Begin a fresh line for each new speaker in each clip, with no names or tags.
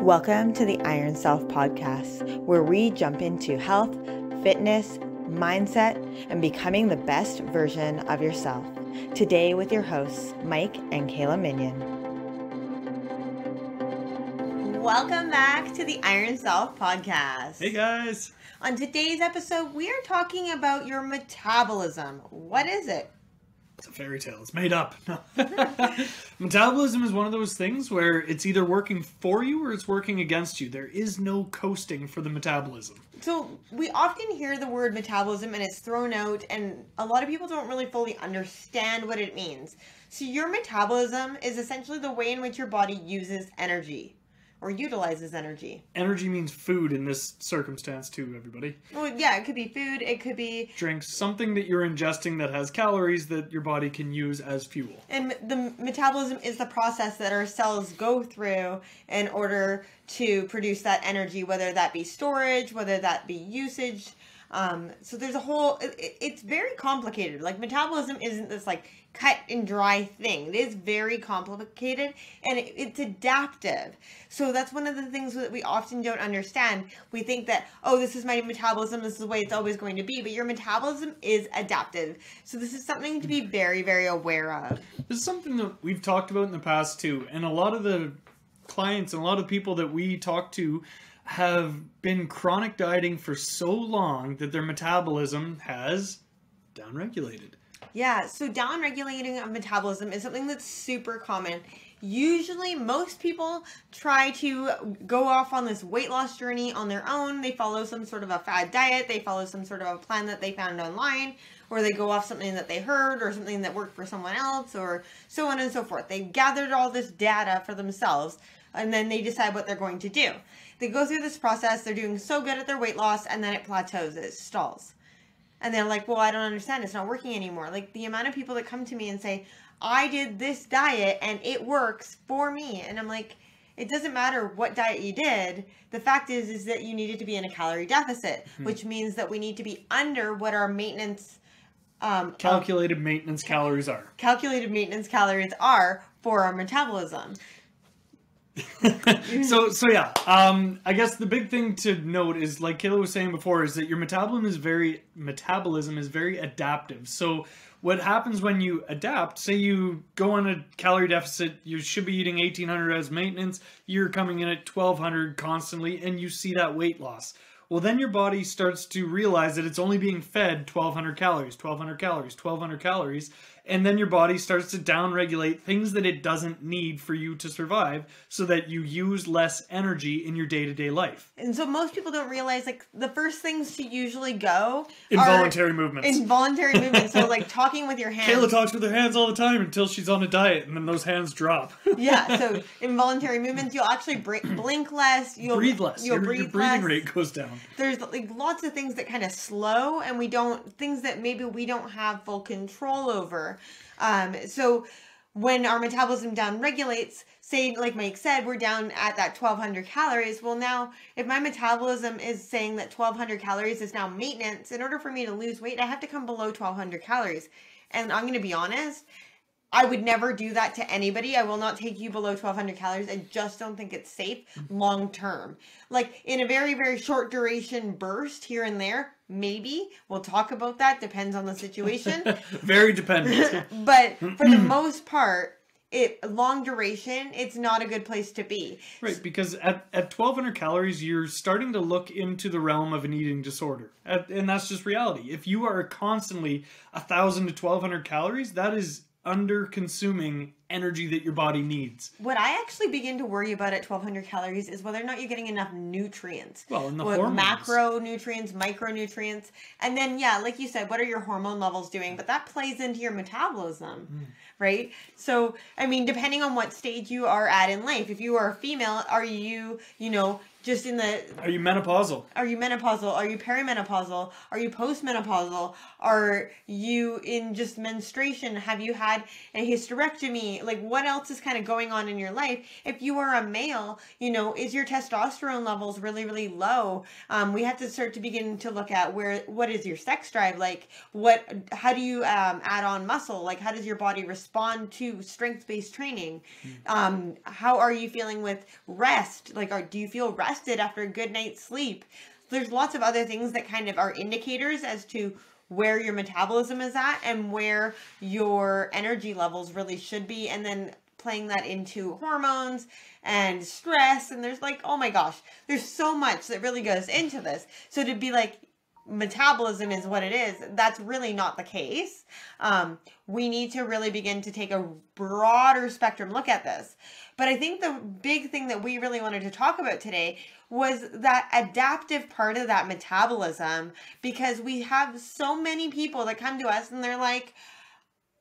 Welcome to the Iron Self podcast, where we jump into health, fitness, mindset, and becoming the best version of yourself. Today with your hosts, Mike and Kayla Minion. Welcome back to the Iron Self podcast.
Hey guys!
On today's episode, we are talking about your metabolism. What is it?
It's a fairy tale. It's made up. No. Metabolism is one of those things where it's either working for you or it's working against you. There is no coasting for the metabolism.
So we often hear the word metabolism and it's thrown out, and a lot of people don't really fully understand what it means. So your metabolism is essentially the way in which your body uses energy or utilizes energy.
Energy means food in this circumstance too, everybody.
Well, yeah, it could be food, it could be
drinks, something that you're ingesting that has calories that your body can use as fuel.
And the metabolism is the process that our cells go through in order to produce that energy, whether that be storage, whether that be usage. So there's a whole, it's very complicated. Like metabolism isn't this like cut and dry thing. It is very complicated and it's adaptive. So that's one of the things that we often don't understand. We think that, oh, this is my metabolism, this is the way it's always going to be, but your metabolism is adaptive. So this is something to be very, very aware of.
This is something that we've talked about in the past too, and a lot of the clients and a lot of people that we talk to have been chronic dieting for so long that their metabolism has downregulated.
Yeah, so downregulating of metabolism is something that's super common. Usually, most people try to go off on this weight loss journey on their own. They follow some sort of a fad diet. They follow some sort of a plan that they found online, or they go off something that they heard or something that worked for someone else, or so on and so forth. They've gathered all this data for themselves, and then they decide what they're going to do. They go through this process. They're doing so good at their weight loss, and then it plateaus. It stalls. And they're like, well, I don't understand. It's not working anymore. Like the amount of people that come to me and say, I did this diet and it works for me. And I'm like, it doesn't matter what diet you did. The fact is that you needed to be in a calorie deficit, which means that we need to be under what our maintenance
calculated maintenance calories are.
Calculated maintenance calories are for our metabolism.
So yeah, I guess the big thing to note is, like Kayla was saying before, is that your metabolism is very adaptive. So what happens when you adapt, say you go on a calorie deficit, you should be eating 1,800 as maintenance, you're coming in at 1,200 constantly, and you see that weight loss. Well, then your body starts to realize that it's only being fed 1,200 calories, 1,200 calories, 1,200 calories, and then your body starts to downregulate things that it doesn't need for you to survive so that you use less energy in your day-to-day life.
And so most people don't realize, like, the first things to usually go
involuntary movements.
Involuntary movements. So, like, talking with your hands.
Kayla talks with her hands all the time until she's on a diet, and then those hands drop.
Yeah, so involuntary movements, you'll actually blink less. You'll
breathe less. Your breathing
less.
rate goes down.
There's, like, lots of things that kind of slow, and things that maybe we don't have full control over. So when our metabolism down regulates, say, like Mike said, we're down at that 1,200 calories. Well, now, if my metabolism is saying that 1,200 calories is now maintenance, in order for me to lose weight, I have to come below 1,200 calories. And I'm going to be honest, I would never do that to anybody. I will not take you below 1,200 calories. I just don't think it's safe long term. Like in a very, very short duration burst here and there, maybe. We'll talk about that. Depends on the situation.
Very dependent.
But for the most part, long duration, it's not a good place to be.
Right, because at 1,200 calories, you're starting to look into the realm of an eating disorder. And that's just reality. If you are constantly 1,000 to 1,200 calories, that is under consuming energy that your body needs.
What I actually begin to worry about at 1,200 calories is whether or not you're getting enough nutrients.
Well, in the hormones.
Macronutrients, micronutrients. And then, yeah, like you said, what are your hormone levels doing? But that plays into your metabolism, right? So, I mean, depending on what stage you are at in life, if you are a female, are you, just in the...
Are you menopausal?
Are you menopausal? Are you perimenopausal? Are you postmenopausal? Are you in just menstruation? Have you had a hysterectomy? happening? Like, what else is kind of going on in your life? If you are a male, you know, is your testosterone levels really, really low? We have to start to begin to look at what is your sex drive? Like, how do you add on muscle? Like, how does your body respond to strength-based training? How are you feeling with rest? Like, do you feel rested after a good night's sleep? There's lots of other things that kind of are indicators as to where your metabolism is at and where your energy levels really should be, and then playing that into hormones and stress. And there's like, oh my gosh, there's so much that really goes into this. So to be like, metabolism is what it is, that's really not the case. We need to really begin to take a broader spectrum look at this. But I think the big thing that we really wanted to talk about today was that adaptive part of that metabolism, because we have so many people that come to us and they're like,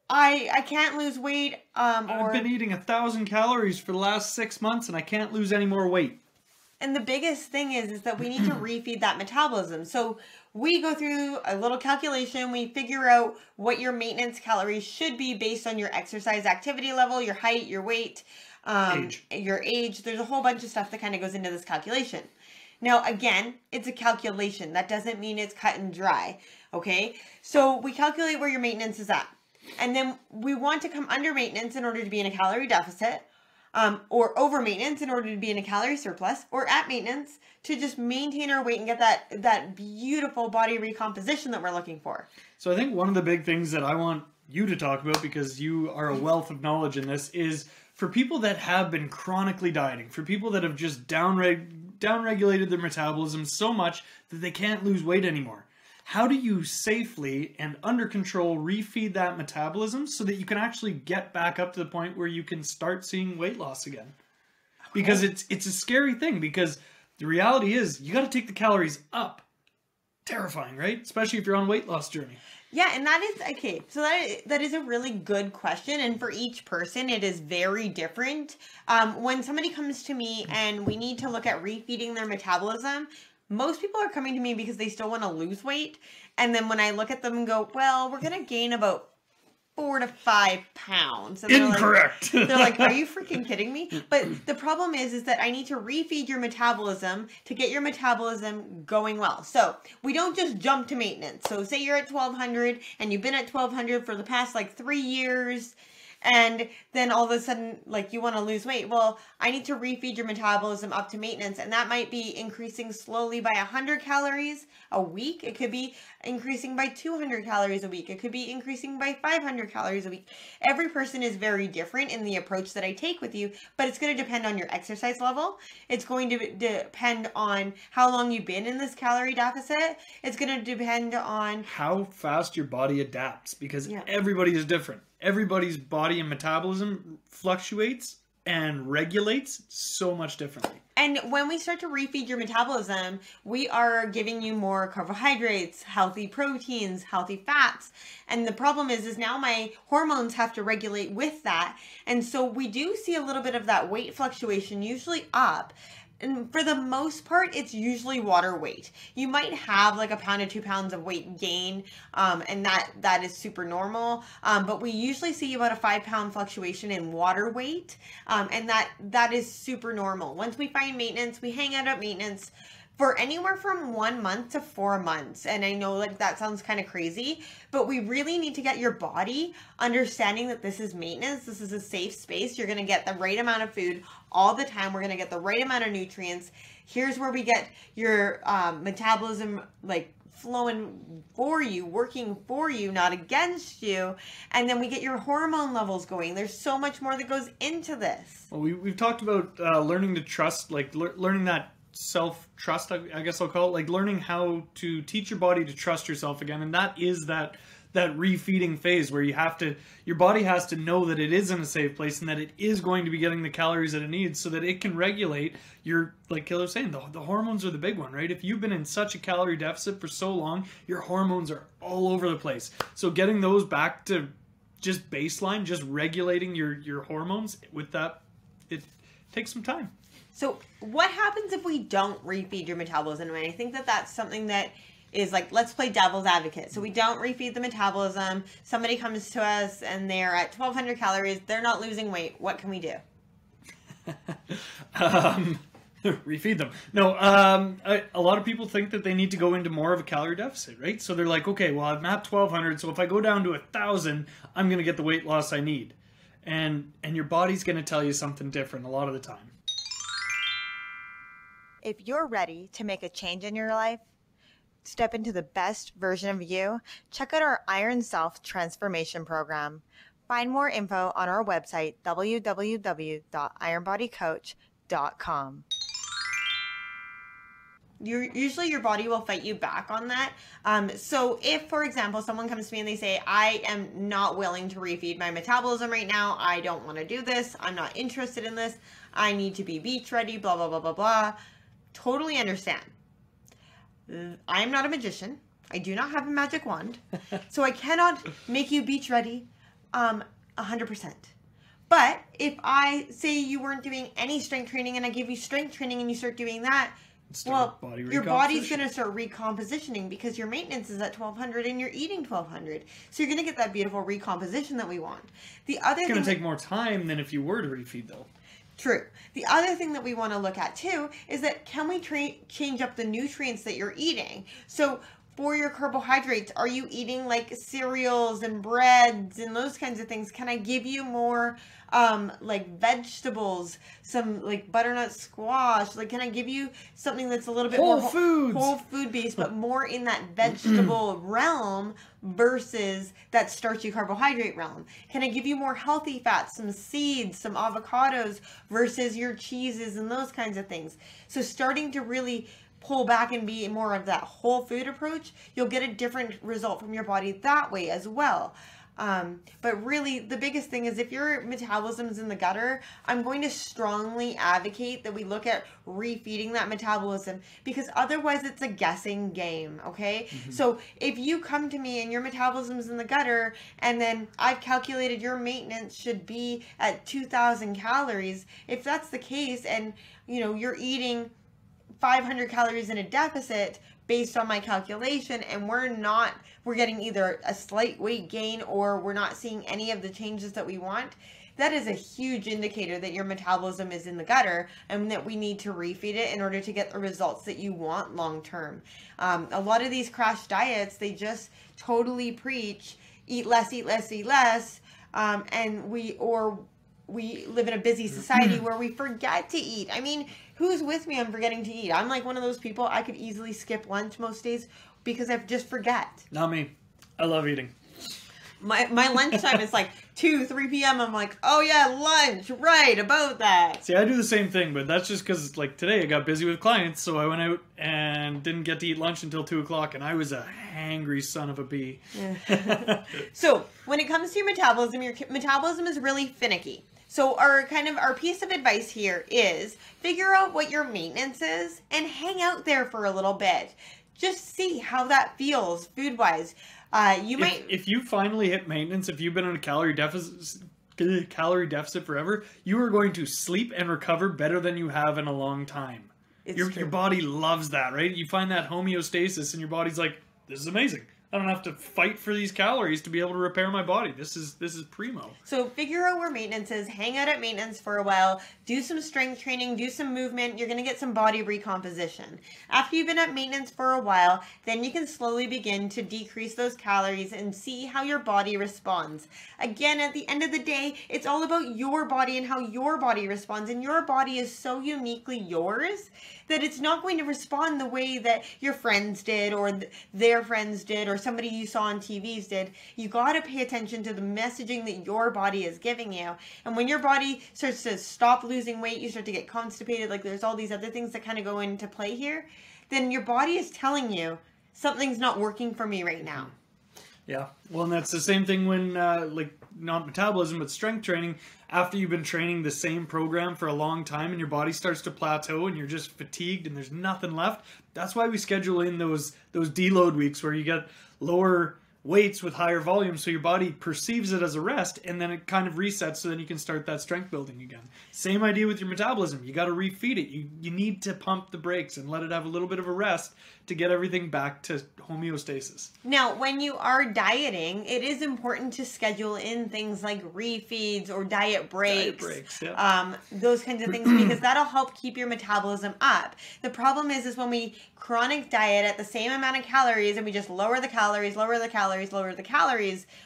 I can't lose weight.
I've been eating 1,000 calories for the last 6 months and I can't lose any more weight.
And the biggest thing is that we need to refeed that metabolism. So we go through a little calculation. We figure out what your maintenance calories should be based on your exercise activity level, your height, your weight, your age. There's a whole bunch of stuff that kind of goes into this calculation. Now, again, it's a calculation. That doesn't mean it's cut and dry. Okay. So we calculate where your maintenance is at. And then we want to come under maintenance in order to be in a calorie deficit. Or over maintenance in order to be in a calorie surplus, or at maintenance to just maintain our weight and get that beautiful body recomposition that we're looking for.
So I think one of the big things that I want you to talk about, because you are a wealth of knowledge in this, is for people that have been chronically dieting, for people that have just downregulated their metabolism so much that they can't lose weight anymore. How do you safely and under control refeed that metabolism so that you can actually get back up to the point where you can start seeing weight loss again? Because it's a scary thing, because the reality is you got to take the calories up. Terrifying, right? Especially if you're on a weight loss journey.
Yeah, and that is, okay, so that is a really good question, and for each person, it is very different. When somebody comes to me and we need to look at refeeding their metabolism, most people are coming to me because they still want to lose weight. And then when I look at them and go, well, we're going to gain about 4 to 5 pounds. And
Incorrect.
They're like, are you freaking kidding me? But the problem is that I need to refeed your metabolism to get your metabolism going well. So we don't just jump to maintenance. So say you're at 1,200 and you've been at 1,200 for the past like 3 years. And then all of a sudden, like, you want to lose weight. Well, I need to refeed your metabolism up to maintenance. And that might be increasing slowly by 100 calories a week. It could be increasing by 200 calories a week. It could be increasing by 500 calories a week. Every person is very different in the approach that I take with you, but it's going to depend on your exercise level. It's going to depend on how long you've been in this calorie deficit. It's going to depend on
how fast your body adapts, because everybody is different. Everybody's body and metabolism fluctuates and regulates so much differently.
And when we start to refeed your metabolism, we are giving you more carbohydrates, healthy proteins, healthy fats. And the problem is now my hormones have to regulate with that. And so we do see a little bit of that weight fluctuation, usually up. And for the most part, it's usually water weight. You might have like 1 pound to 2 pounds of weight gain, and that is super normal. But we usually see about a 5 pound fluctuation in water weight, and that is super normal. Once we find maintenance, we hang out at maintenance for anywhere from 1 month to 4 months. And I know like that sounds kind of crazy, but we really need to get your body understanding that this is maintenance. This is a safe space. You're going to get the right amount of food all the time. We're going to get the right amount of nutrients. Here's where we get your metabolism like flowing for you, working for you, not against you. And then we get your hormone levels going. There's so much more that goes into this.
Well, we've talked about learning to trust, like learning that self-trust, I guess I'll call it, like learning how to teach your body to trust yourself again. And that is that refeeding phase where your body has to know that it is in a safe place and that it is going to be getting the calories that it needs so that it can regulate your, like Kayla was saying, the hormones are the big one, right? If you've been in such a calorie deficit for so long, your hormones are all over the place. So getting those back to just baseline, just regulating your hormones with that, it takes some time.
So what happens if we don't refeed your metabolism? And I think that that's something that is like, let's play devil's advocate. So we don't refeed the metabolism. Somebody comes to us and they're at 1,200 calories. They're not losing weight. What can we do?
Refeed them. No, a lot of people think that they need to go into more of a calorie deficit, right? So they're like, okay, well, I'm at 1,200, so if I go down to 1,000, I'm going to get the weight loss I need. And your body's going to tell you something different a lot of the time.
If you're ready to make a change in your life, step into the best version of you, check out our Iron Self Transformation Program. Find more info on our website, www.ironbodycoach.com.
Usually your body will fight you back on that. So if, for example, someone comes to me and they say, I am not willing to refeed my metabolism right now. I don't want to do this. I'm not interested in this. I need to be beach ready, blah, blah, blah, blah, blah. Totally understand. I am not a magician. I do not have a magic wand. So I cannot make you beach ready 100%. But if I say you weren't doing any strength training and I give you strength training and you start doing that, well, your body's going to start recompositioning because your maintenance is at 1,200 and you're eating 1,200. So you're going to get that beautiful recomposition that we want. The other
It's going to take more time than if you were to refeed, though.
True. The other thing that we want to look at too is that can we change up the nutrients that you're eating? So for your carbohydrates, are you eating like cereals and breads and those kinds of things? Can I give you more like vegetables, some like butternut squash? Like, can I give you something that's a little bit more whole food based, but more in that vegetable realm versus that starchy carbohydrate realm? Can I give you more healthy fats, some seeds, some avocados versus your cheeses and those kinds of things? So starting to really pull back and be more of that whole food approach, you'll get a different result from your body that way as well. But really, the biggest thing is if your metabolism's in the gutter, I'm going to strongly advocate that we look at refeeding that metabolism because otherwise it's a guessing game, okay? Mm-hmm. So if you come to me and your metabolism's in the gutter and then I've calculated your maintenance should be at 2,000 calories, if that's the case and, you know, you're eating 500 calories in a deficit based on my calculation and we're getting either a slight weight gain or we're not seeing any of the changes that we want, that is a huge indicator that your metabolism is in the gutter and that we need to refeed it in order to get the results that you want long term. A lot of these crash diets, they just totally preach eat less, eat less, eat less, and we live in a busy society where we forget to eat. I mean, who's with me on forgetting to eat? I'm like one of those people, I could easily skip lunch most days because I just forget.
Not me. I love eating.
My lunchtime is like 2, 3 p.m. I'm like, oh yeah, lunch, right, about that.
See, I do the same thing, but that's just because, like, today I got busy with clients, so I went out and didn't get to eat lunch until 2 o'clock, and I was a hangry son of a bee.
Yeah. So, when it comes to your metabolism is really finicky. So our piece of advice here is figure out what your maintenance is and hang out there for a little bit. Just see how that feels food-wise. If
you finally hit maintenance, if you've been on a calorie deficit forever, you are going to sleep and recover better than you have in a long time. Your body loves that, right? You find that homeostasis and your body's like, this is amazing. I don't have to fight for these calories to be able to repair my body. This is primo.
So figure out where maintenance is, hang out at maintenance for a while, do some strength training, do some movement, you're going to get some body recomposition. After you've been at maintenance for a while, then you can slowly begin to decrease those calories and see how your body responds. Again, at the end of the day, it's all about your body and how your body responds, and your body is so uniquely yours that it's not going to respond the way that your friends did or their friends did or somebody you saw on TVs did. You got to pay attention to the messaging that your body is giving you. And when your body starts to stop losing weight, you start to get constipated, like there's all these other things that kind of go into play here, then your body is telling you something's not working for me right now.
Yeah, well, and that's the same thing when, not metabolism, but strength training. After you've been training the same program for a long time and your body starts to plateau and you're just fatigued and there's nothing left, that's why we schedule in those deload weeks where you get lower weights with higher volume so your body perceives it as a rest, and then it kind of resets so then you can start that strength building again. Same idea with your metabolism. You got to refeed it. You need to pump the brakes and let it have a little bit of a rest to get everything back to homeostasis.
Now, when you are dieting, it is important to schedule in things like refeeds or diet breaks. Those kinds of things, because that'll help keep your metabolism up. The problem is when we chronic diet at the same amount of calories and we just lower the calories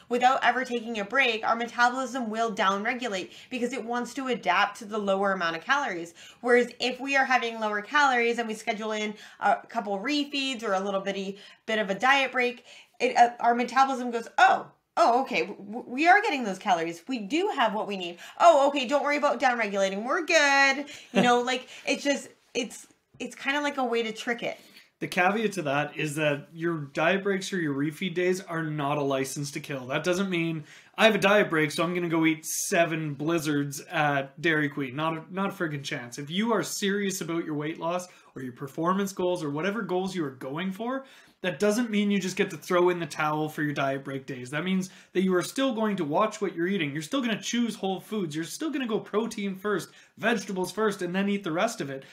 without ever taking a break, our metabolism will downregulate because it wants to adapt to the lower amount of calories. Whereas if we are having lower calories and we schedule in a couple refeeds or a little bit of a diet break, our metabolism goes, oh, okay, we are getting those calories. We do have what we need. Oh, okay, don't worry about downregulating. We're good. Like it's kind of like a way to trick it.
The caveat to that is that your diet breaks or your refeed days are not a license to kill. That doesn't mean I have a diet break, so I'm going to go eat 7 blizzards at Dairy Queen. Not a friggin' chance. If you are serious about your weight loss or your performance goals or whatever goals you are going for, that doesn't mean you just get to throw in the towel for your diet break days. That means that you are still going to watch what you're eating. You're still going to choose whole foods. You're still going to go protein first, vegetables first, and then eat the rest of it.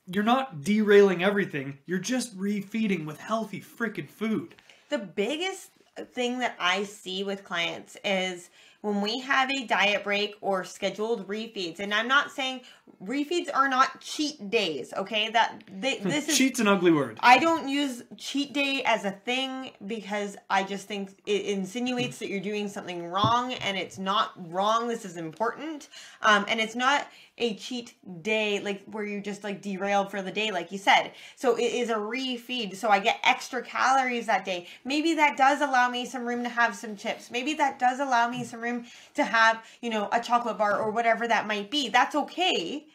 You're not derailing everything. You're just refeeding with healthy freaking food.
The biggest thing that I see with clients is when we have a diet break or scheduled refeeds, and I'm not saying refeeds are not cheat days, okay? This is
cheat's an ugly word.
I don't use cheat day as a thing because I just think it insinuates that you're doing something wrong, and it's not wrong. This is important, and it's not a cheat day like where you just like derailed for the day, like you said. So it is a refeed. So I get extra calories that day. Maybe that does allow me some room to have some chips. Maybe that does allow me some room to have, a chocolate bar or whatever that might be. That's okay.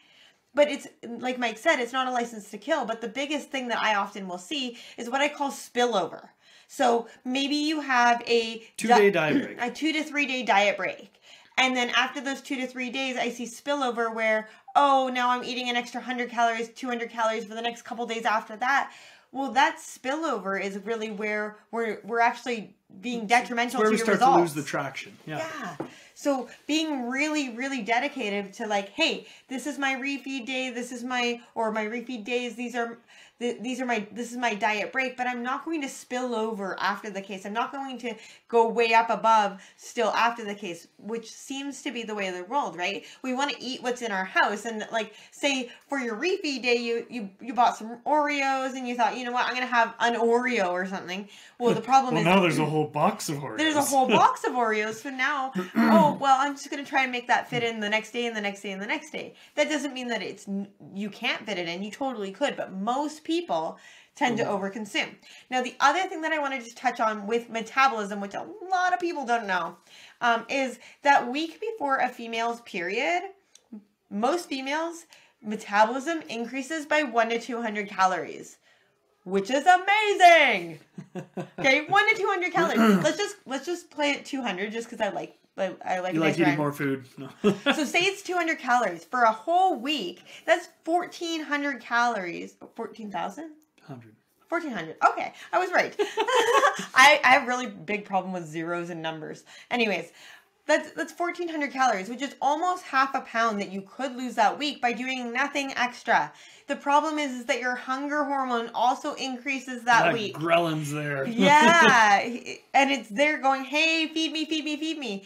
But it's like Mike said, it's not a license to kill. But the biggest thing that I often will see is what I call spillover. So maybe you have a
2-day diet break,
a 2 to 3 day diet break. And then after those 2 to 3 days, I see spillover where, oh, now I'm eating an extra 100 calories, 200 calories for the next couple days after that. Well, that spillover is really where we're actually being detrimental to your results.
Where we start to lose the traction. Yeah.
So being really, really dedicated to like, hey, this is my refeed day. This is my refeed days. This is my diet break, but I'm not going to spill over after the case. I'm not going to go way up above still after the case, which seems to be the way of the world, right? We want to eat what's in our house. And like, say for your refeed day, you bought some Oreos and you thought, you know what, I'm going to have an Oreo or something. Well, the problem is
now there's a whole box of Oreos.
There's a whole box of Oreos. So now, I'm just going to try and make that fit in the next day and the next day and the next day. That doesn't mean that you can't fit it in. You totally could, but most people tend to overconsume. Now, the other thing that I want to just touch on with metabolism, which a lot of people don't know, is that week before a female's period, most females' metabolism increases by 100 to 200 calories, which is amazing. Okay, 100 to 200 calories. Let's just play it 200, just because I like.
You like eating more food. No.
So say it's 200 calories for a whole week. That's 1,400 calories. 14,000?
100.
1,400. Okay, I was right. I have a really big problem with zeros and numbers. Anyways, that's 1,400 calories, which is almost half a pound that you could lose that week by doing nothing extra. The problem is that your hunger hormone also increases that week.
Ghrelins there.
Yeah, and it's there going, hey, feed me, feed me, feed me.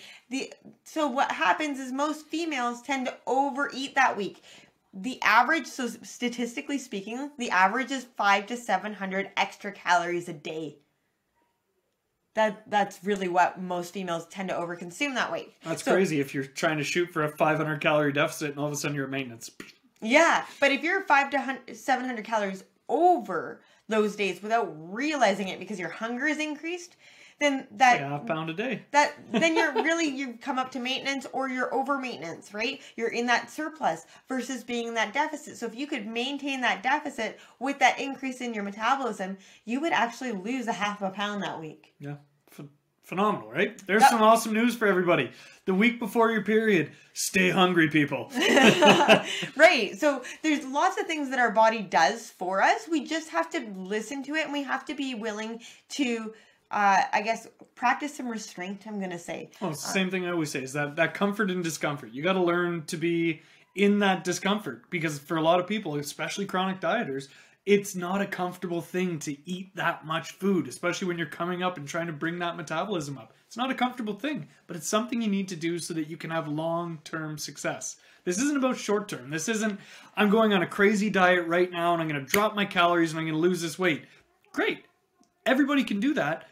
So what happens is most females tend to overeat that week. The average, so statistically speaking, the average is 500 to 700 extra calories a day. That's really what most females tend to overconsume that week.
That's crazy if you're trying to shoot for a 500 calorie deficit and all of a sudden you're at maintenance.
Yeah, but if you're 500 to 700 calories over those days without realizing it because your hunger is increased, then that
like a half pound a day.
Then you come up to maintenance or you're over maintenance, right? You're in that surplus versus being in that deficit. So if you could maintain that deficit with that increase in your metabolism, you would actually lose a half a pound that week.
Yeah. Phenomenal, right? There's some awesome news for everybody. The week before your period, stay hungry, people.
Right. So there's lots of things that our body does for us. We just have to listen to it, and we have to be willing to I guess, practice some restraint, I'm going to say.
Well, it's the same thing I always say, is that comfort and discomfort. You got to learn to be in that discomfort, because for a lot of people, especially chronic dieters, it's not a comfortable thing to eat that much food, especially when you're coming up and trying to bring that metabolism up. It's not a comfortable thing, but it's something you need to do so that you can have long-term success. This isn't about short-term. This isn't, I'm going on a crazy diet right now and I'm going to drop my calories and I'm going to lose this weight. Great. Everybody can do that,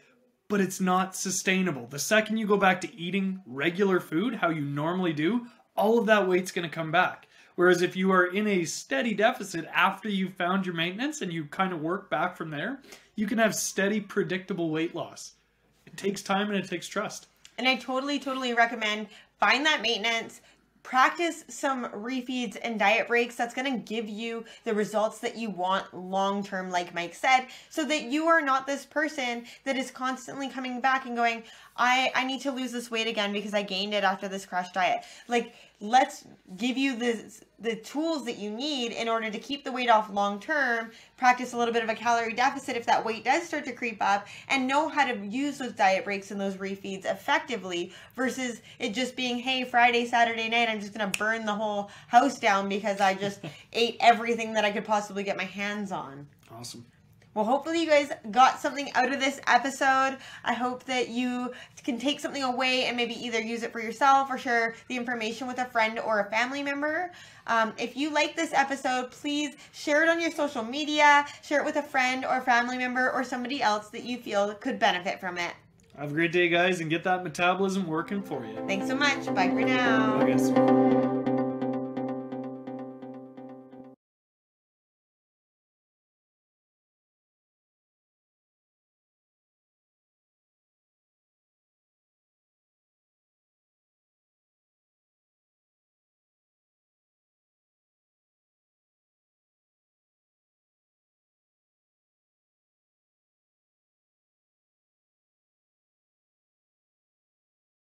but it's not sustainable. The second you go back to eating regular food, how you normally do, all of that weight's going to come back. Whereas if you are in a steady deficit after you've found your maintenance and you kind of work back from there, you can have steady, predictable weight loss. It takes time and it takes trust.
And I totally recommend find that maintenance, practice some refeeds and diet breaks. That's going to give you the results that you want long term, like Mike said, so that you are not this person that is constantly coming back and going, I need to lose this weight again because I gained it after this crash diet. Like, let's give you the tools that you need in order to keep the weight off long term, practice a little bit of a calorie deficit if that weight does start to creep up, and know how to use those diet breaks and those refeeds effectively, versus it just being, hey, Friday, Saturday night, I'm just going to burn the whole house down because I just ate everything that I could possibly get my hands on.
Awesome.
Well, hopefully you guys got something out of this episode. I hope that you can take something away and maybe either use it for yourself or share the information with a friend or a family member. If you like this episode, please share it on your social media, share it with a friend or family member or somebody else that you feel could benefit from it.
Have a great day, guys, and get that metabolism working for you.
Thanks so much. Bye for now.
Bye, guys.